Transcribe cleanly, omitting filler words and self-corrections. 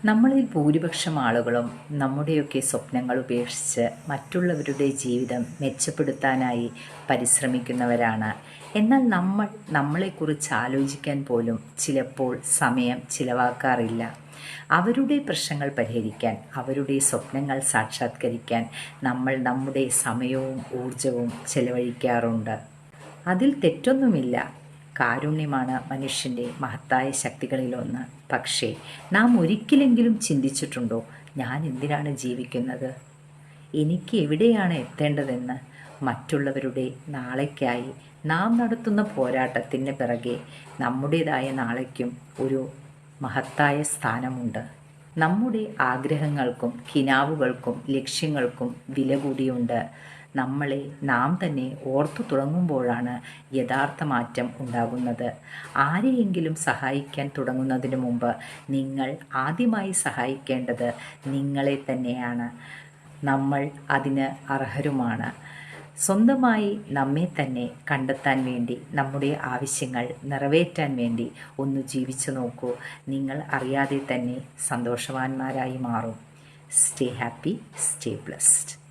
നമ്മളിൽ ഭൂരിപക്ഷം ആളുകളും നമ്മുടെയൊക്കെ സ്വപ്നങ്ങൾ ഉപേക്ഷിച്ച് മറ്റുള്ളവരുടെ ജീവിതം മെച്ചപ്പെടുത്താനായി പരിശ്രമിക്കുന്നവരാണ്. എന്നാൽ നമ്മളെക്കുറിച്ച് ആലോചിക്കാൻ പോലും ചിലപ്പോൾ സമയം ചിലവാക്കാറില്ല. അവരുടെ പ്രശ്നങ്ങൾ പരിഹരിക്കാൻ, അവരുടെ സ്വപ്നങ്ങൾ സാക്ഷാത്കരിക്കാൻ നമ്മൾ നമ്മുടെ സമയവും ഊർജവും ചെലവഴിക്കാറുണ്ട്. അതിൽ തെറ്റൊന്നുമില്ല. കാരുണ്യമാണ് മനുഷ്യൻ്റെ മഹത്തായ ശക്തികളിലൊന്ന്. പക്ഷേ നാം ഒരിക്കലെങ്കിലും ചിന്തിച്ചിട്ടുണ്ടോ, ഞാൻ എന്തിനാണ് ജീവിക്കുന്നത്? എനിക്ക് എവിടെയാണ് എത്തേണ്ടതെന്ന്? മറ്റുള്ളവരുടെ നാളേക്കായി നാം നടത്തുന്ന പോരാട്ടത്തിന് പിറകെ നമ്മുടേതായ നാളേക്കും ഒരു മഹത്തായ സ്ഥാനമുണ്ട്. നമ്മുടെ ആഗ്രഹങ്ങൾക്കും കിനാവുകൾക്കും ലക്ഷ്യങ്ങൾക്കും വില കൂടിയുണ്ട്. നമ്മളെ നാം തന്നെ ഓർത്തു തുടങ്ങുമ്പോഴാണ് യഥാർത്ഥ മാറ്റം ഉണ്ടാകുന്നത്. ആരെയെങ്കിലും സഹായിക്കാൻ തുടങ്ങുന്നതിന് മുമ്പ് നിങ്ങൾ ആദ്യമായി സഹായിക്കേണ്ടത് നിങ്ങളെ തന്നെയാണ്. നമ്മൾ അതിന് അർഹരുമാണ്. സ്വന്തമായി നമ്മെ തന്നെ കണ്ടെത്താൻ വേണ്ടി, നമ്മുടെ ആവശ്യങ്ങൾ നിറവേറ്റാൻ വേണ്ടി ഒന്ന് ജീവിച്ചു നോക്കൂ. നിങ്ങൾ അറിയാതെ തന്നെ സന്തോഷവാന്മാരായി മാറും. Stay happy, stay blessed.